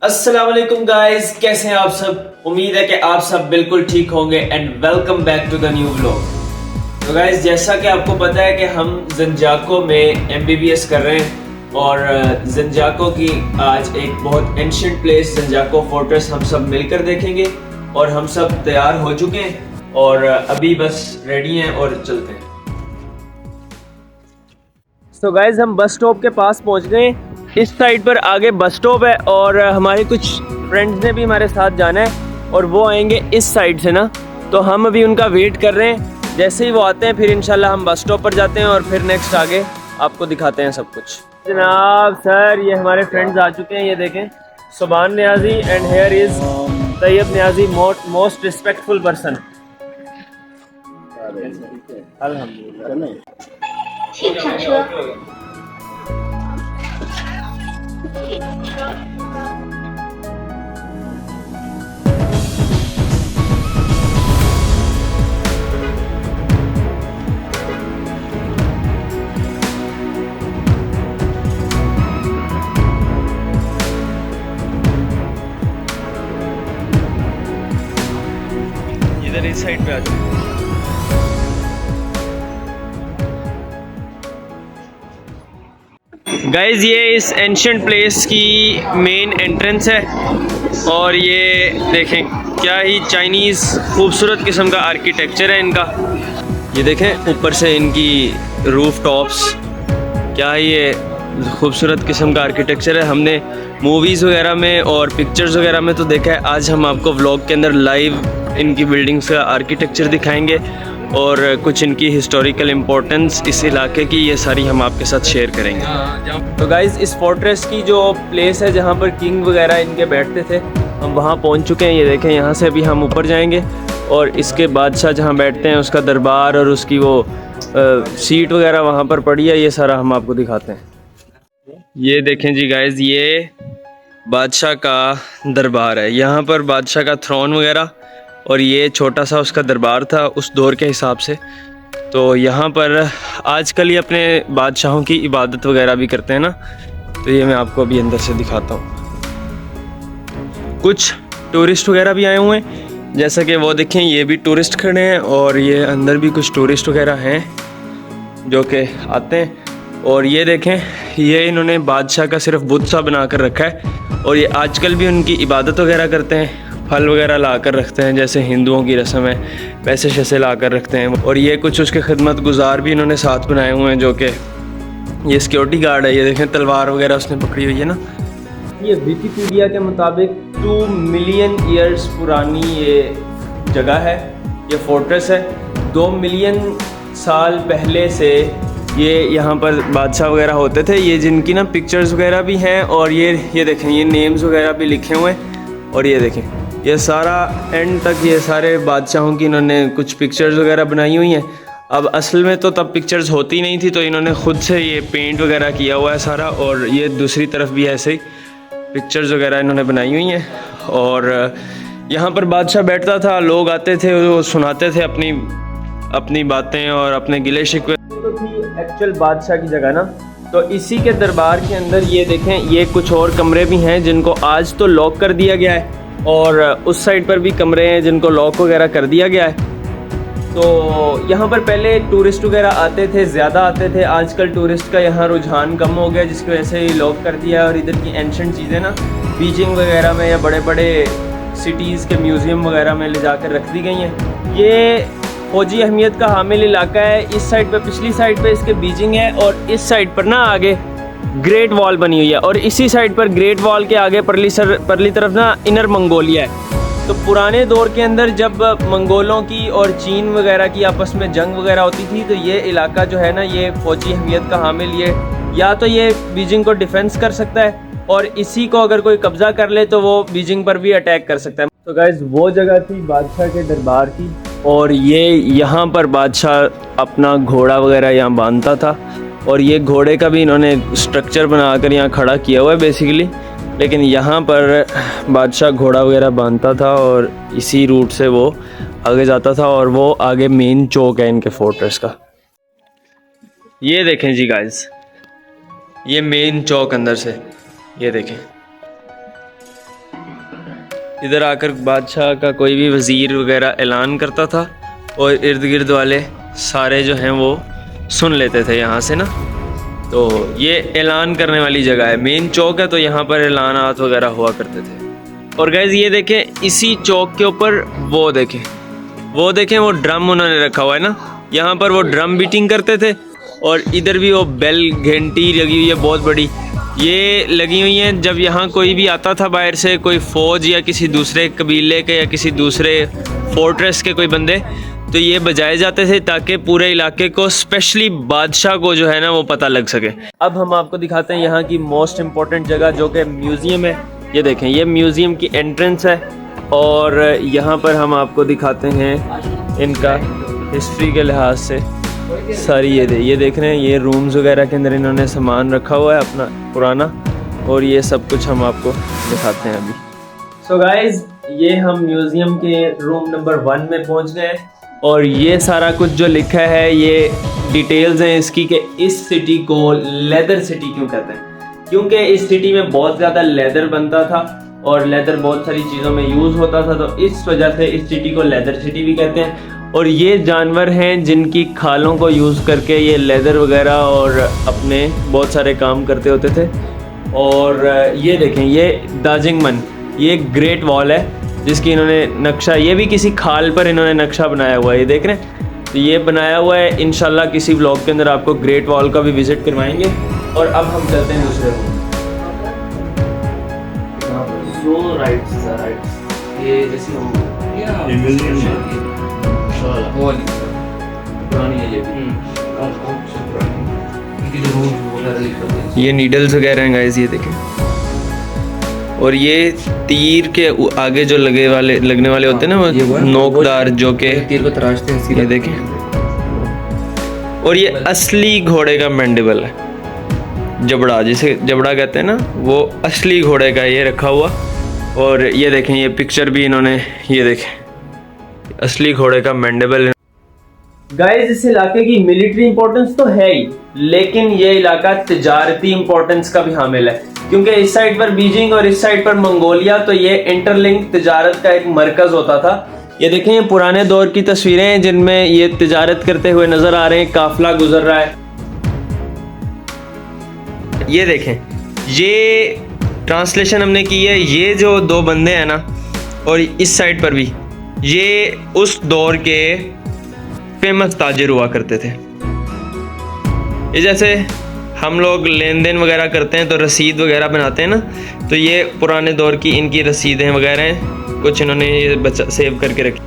अस्सलाम वालेकुम गाइस, कैसे हैं आप सब। उम्मीद है कि आप सब बिल्कुल ठीक होंगे and welcome back to the new vlog. तो गाइस, जैसा कि आपको पता है कि हम जंजाको में MBBS कर रहे हैं और जंजाको की आज एक बहुत एंशिएंट प्लेस जंजाको फोर्ट्रेस हम सब मिलकर देखेंगे और हम सब तैयार हो चुके हैं और अभी बस रेडी हैं और चलते हैं। तो गाइस, हम बस स्टॉप के पास पहुंच गए। इस साइड पर आगे बस स्टॉप है और हमारे कुछ फ्रेंड्स ने भी हमारे साथ जाना है और वो आएंगे इस साइड से ना, तो हम अभी उनका वेट कर रहे हैं। जैसे ही वो आते हैं फिर इंशाल्लाह हम बस स्टॉप पर जाते हैं और फिर नेक्स्ट आगे आपको दिखाते हैं सब कुछ। जनाब सर, ये हमारे फ्रेंड्स आ चुके हैं, ये देखें, Subhan Niazi and here is Tayyab Niazi, most respectful person. अल्हम्दुलिल्लाह। इधर इस साइड पे आ जाओ। गाइज, ये इस एंशिएंट प्लेस की मेन एंट्रेंस है और ये देखें क्या ही चाइनीज़ खूबसूरत किस्म का आर्किटेक्चर है इनका। ये देखें ऊपर से इनकी रूफ टॉप्स, क्या ही ये खूबसूरत किस्म का आर्किटेक्चर है। हमने मूवीज़ वगैरह में और पिक्चर्स वगैरह में तो देखा है, आज हम आपको व्लॉग के अंदर लाइव इनकी बिल्डिंग्स का आर्किटेक्चर दिखाएंगे और कुछ इनकी हिस्टोरिकल इम्पोर्टेंस इस इलाके की, ये सारी हम आपके साथ शेयर करेंगे। तो गाइज़, इस फोर्ट्रेस की जो प्लेस है जहाँ पर किंग वगैरह इनके बैठते थे, हम वहाँ पहुँच चुके हैं। ये देखें, यहाँ से अभी हम ऊपर जाएंगे और इसके बादशाह जहाँ बैठते हैं उसका दरबार और उसकी वो सीट वगैरह वहाँ पर पड़ी है, ये सारा हम आपको दिखाते हैं। ये देखें जी गाइज़, ये बादशाह का दरबार है। यहाँ पर बादशाह का थ्रोन वगैरह और ये छोटा सा उसका दरबार था उस दौर के हिसाब से। तो यहाँ पर आजकल ये अपने बादशाहों की इबादत वगैरह भी करते हैं ना, तो ये मैं आपको अभी अंदर से दिखाता हूँ। कुछ टूरिस्ट वगैरह भी आए हुए हैं, जैसा कि वो देखें, ये भी टूरिस्ट खड़े हैं और ये अंदर भी कुछ टूरिस्ट वगैरह हैं जो कि आते हैं। और ये देखें, ये इन्होंने बादशाह का सिर्फ बुत सा बना कर रखा है और ये आजकल भी उनकी इबादत वगैरह करते हैं। फल वगैरह ला कर रखते हैं, जैसे हिंदुओं की रस्म है, पैसे शैसे ला कर रखते हैं। और ये कुछ उसके खिदमत गुजार भी इन्होंने साथ बनाए हुए हैं, जो कि ये सिक्योरिटी गार्ड है। ये देखें, तलवार वगैरह उसने पकड़ी हुई है ना। ये विकिपीडिया के मुताबिक 2 मिलियन ईयर्स पुरानी ये जगह है, ये फोर्ट्रेस है। 2 मिलियन साल पहले से ये यहाँ पर बादशाह वगैरह होते थे। ये जिनकी ना पिक्चर्स वगैरह भी हैं और ये देखें, ये नेम्स वगैरह भी लिखे हुए हैं। और ये देखें, ये सारा एंड तक ये सारे बादशाहों की इन्होंने कुछ पिक्चर्स वगैरह बनाई हुई हैं। अब असल में तो तब पिक्चर्स होती नहीं थी, तो इन्होंने ख़ुद से ये पेंट वगैरह किया हुआ है सारा। और ये दूसरी तरफ भी ऐसे ही पिक्चर्स वगैरह इन्होंने बनाई हुई हैं। और यहाँ पर बादशाह बैठता था, लोग आते थे, वो सुनाते थे अपनी बातें और अपने गिले शिकवे। तो थी एक्चुअल बादशाह की जगह ना, तो इसी के दरबार के अंदर ये देखें, ये कुछ और कमरे भी हैं जिनको आज तो लॉक कर दिया गया है और उस साइड पर भी कमरे हैं जिनको लॉक वगैरह कर दिया गया है। तो यहाँ पर पहले टूरिस्ट वगैरह आते थे, ज़्यादा आते थे। आजकल टूरिस्ट का यहाँ रुझान कम हो गया, जिसकी वजह से लॉक कर दिया। और इधर की एंशिएंट चीज़ें ना बीजिंग वगैरह में या बड़े बड़े सिटीज़ के म्यूज़ियम वगैरह में ले जाकर रख दी गई हैं। ये फौजी अहमियत का हामिल इलाका है। इस साइड पर, पिछली साइड पर इसके बीजिंग है और इस साइड पर ना आगे ग्रेट वॉल बनी हुई है और इसी साइड पर ग्रेट वॉल के आगे परली तरफ ना इनर मंगोलिया है। तो पुराने दौर के अंदर जब मंगोलों की और चीन वगैरह की आपस में जंग वगैरह होती थी, तो ये इलाका जो है ना, ये फौजी अहमियत का हामिल, ये या तो ये बीजिंग को डिफेंस कर सकता है और इसी को अगर कोई कब्ज़ा कर ले तो वो बीजिंग पर भी अटैक कर सकता है। तो गाइस, वो जगह थी बादशाह के दरबार की और ये यहाँ पर बादशाह अपना घोड़ा वगैरह यहाँ बांधता था और ये घोड़े का भी इन्होंने स्ट्रक्चर बनाकर यहाँ खड़ा किया हुआ है बेसिकली। लेकिन यहाँ पर बादशाह घोड़ा वगैरह बांधता था और इसी रूट से वो आगे जाता था और वो आगे मेन चौक है इनके फोर्ट्रेस का। ये देखें जी गाइस, ये मेन चौक अंदर से, ये देखें। इधर आकर बादशाह का कोई भी वज़ीर वगैरह ऐलान करता था और इर्द गिर्द वाले सारे जो हैं वो सुन लेते थे यहाँ से ना। तो ये ऐलान करने वाली जगह है, मेन चौक है, तो यहाँ पर ऐलानात वगैरह हुआ करते थे। और गाइस ये देखें, इसी चौक के ऊपर वो देखें वो ड्रम उन्होंने रखा हुआ है ना, यहाँ पर वो ड्रम बीटिंग करते थे। और इधर भी वो बेल घंटी लगी हुई है बहुत बड़ी, ये लगी हुई हैं। जब यहाँ कोई भी आता था बाहर से, कोई फ़ौज या किसी दूसरे कबीले के या किसी दूसरे फोर्ट्रेस के कोई बंदे, तो ये बजाए जाते थे ताकि पूरे इलाके को, स्पेशली बादशाह को जो है ना वो पता लग सके। अब हम आपको दिखाते हैं यहाँ की मोस्ट इम्पॉर्टेंट जगह जो कि म्यूज़ियम है। ये देखें, ये म्यूज़ियम की एंट्रेंस है और यहाँ पर हम आपको दिखाते हैं इनका हिस्ट्री के लिहाज से सारी ये देख रहे हैं, ये रूम्स वगैरह के अंदर इन्होंने सामान रखा हुआ है अपना पुराना, और ये सब कुछ हम आपको दिखाते हैं अभी। सो गाइज, ये हम म्यूज़ियम के रूम नंबर 1 में पहुंच गए और ये सारा कुछ जो लिखा है ये डिटेल्स हैं इसकी कि इस सिटी को लेदर सिटी क्यों कहते हैं, क्योंकि इस सिटी में बहुत ज़्यादा लेदर बनता था और लेदर बहुत सारी चीज़ों में यूज़ होता था, तो इस वजह से इस सिटी को लेदर सिटी भी कहते हैं। और ये जानवर हैं जिनकी खालों को यूज़ करके ये लेदर वगैरह और अपने बहुत सारे काम करते होते थे। और ये देखें, ये दाजिंगमन, ये ग्रेट वॉल है जिसकी इन्होंने नक्शा, ये भी किसी खाल पर इन्होंने नक्शा बनाया हुआ है, ये देख रहे हैं, तो ये बनाया हुआ है। इंशाल्लाह किसी व्लॉग के अंदर आपको ग्रेट वॉल का भी विज़िट करवाएंगे। और अब हम चलते हैं दूसरे रूम। ये जैसे ये नीडल्स वगैरह हैं गाइस, ये देखें। और ये तीर के आगे जो लगने वाले होते हैं ना, वो नोकदार, जो के तीर को तराशते हैं, ये देखें। और ये असली घोड़े का मैंडिबल है, जबड़ा, जिसे जबड़ा कहते हैं ना, वो असली घोड़े का ये रखा हुआ। और ये देखें, ये पिक्चर भी इन्होंने, ये देखें, असली घोड़े का मैंडिबल। गाइस, इस इलाके की मिलिट्री इंपॉर्टेंस तो है ही, लेकिन ये इलाका तिजारती इंपॉर्टेंस का भी हामिल है, क्योंकि इस साइड पर बीजिंग और इस साइड पर मंगोलिया, तो ये इंटरलिंक तिजारत का एक मरकज होता था। ये देखें, ये पुराने दौर की तस्वीरें हैं जिनमें ये तिजारत करते हुए नजर आ रहे हैं, काफिला गुजर रहा है। ये देखें, ये ट्रांसलेशन हमने की है, ये जो दो बंदे हैं ना, और इस साइड पर भी, ये उस दौर के फेमस ताजिर हुआ करते थे। ये जैसे हम लोग लेन देन वगैरह करते हैं तो रसीद वगैरह बनाते हैं ना, तो ये पुराने दौर की इनकी रसीदें वगैरह हैं, कुछ इन्होंने ये सेव करके रखी।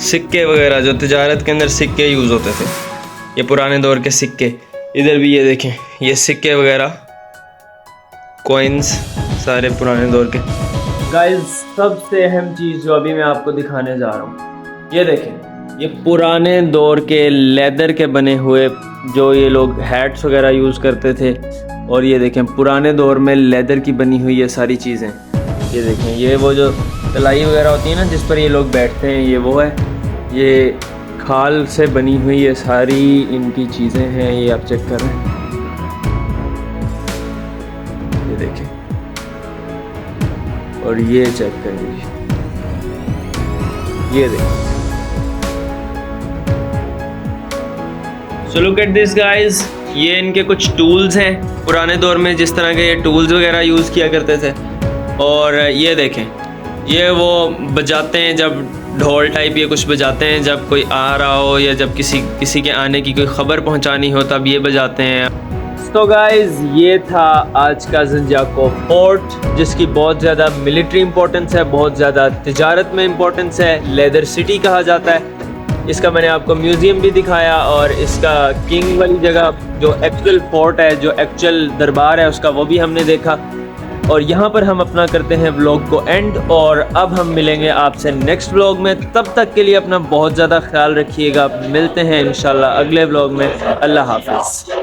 सिक्के वगैरह, जो तिजारत के अंदर सिक्के यूज़ होते थे, ये पुराने दौर के सिक्के। इधर भी ये देखें, ये सिक्के वगैरह, कॉइन्स, सारे पुराने दौर के। गाइस, सबसे अहम चीज़ जो अभी मैं आपको दिखाने जा रहा हूँ, ये देखें, ये पुराने दौर के लेदर के बने हुए जो ये लोग हैट्स वगैरह यूज़ करते थे। और ये देखें, पुराने दौर में लेदर की बनी हुई ये सारी चीज़ें। ये देखें, ये वो जो तलाई वगैरह होती है ना जिस पर ये लोग बैठते हैं, ये वो है। ये खाल से बनी हुई ये सारी इनकी चीज़ें हैं, ये आप चेक करें, ये देखें। और ये चेक करें, ये देखें। So look at this guys, ये इनके कुछ टूल्स हैं, पुराने दौर में जिस तरह के ये टूल्स वगैरह यूज़ किया करते थे। और ये देखें, ये वो बजाते हैं, जब ढोल टाइप ये कुछ बजाते हैं जब कोई आ रहा हो या जब किसी के आने की कोई ख़बर पहुंचानी हो, तब ये बजाते हैं। तो गाइस, ये था आज का ज़ंजाको फोर्ट, जिसकी बहुत ज़्यादा मिलिट्री इंपॉर्टेंस है, बहुत ज़्यादा तिजारत में इंपॉर्टेंस है, लेदर सिटी कहा जाता है। इसका मैंने आपको म्यूज़ियम भी दिखाया, और इसका किंग वाली जगह जो एक्चुअल फोर्ट है, जो एक्चुअल दरबार है उसका, वो भी हमने देखा। और यहाँ पर हम अपना करते हैं व्लॉग को एंड, और अब हम मिलेंगे आपसे नेक्स्ट व्लॉग में। तब तक के लिए अपना बहुत ज़्यादा ख्याल रखिएगा। मिलते हैं इंशाल्लाह अगले व्लॉग में। अल्लाह हाफ़िज़।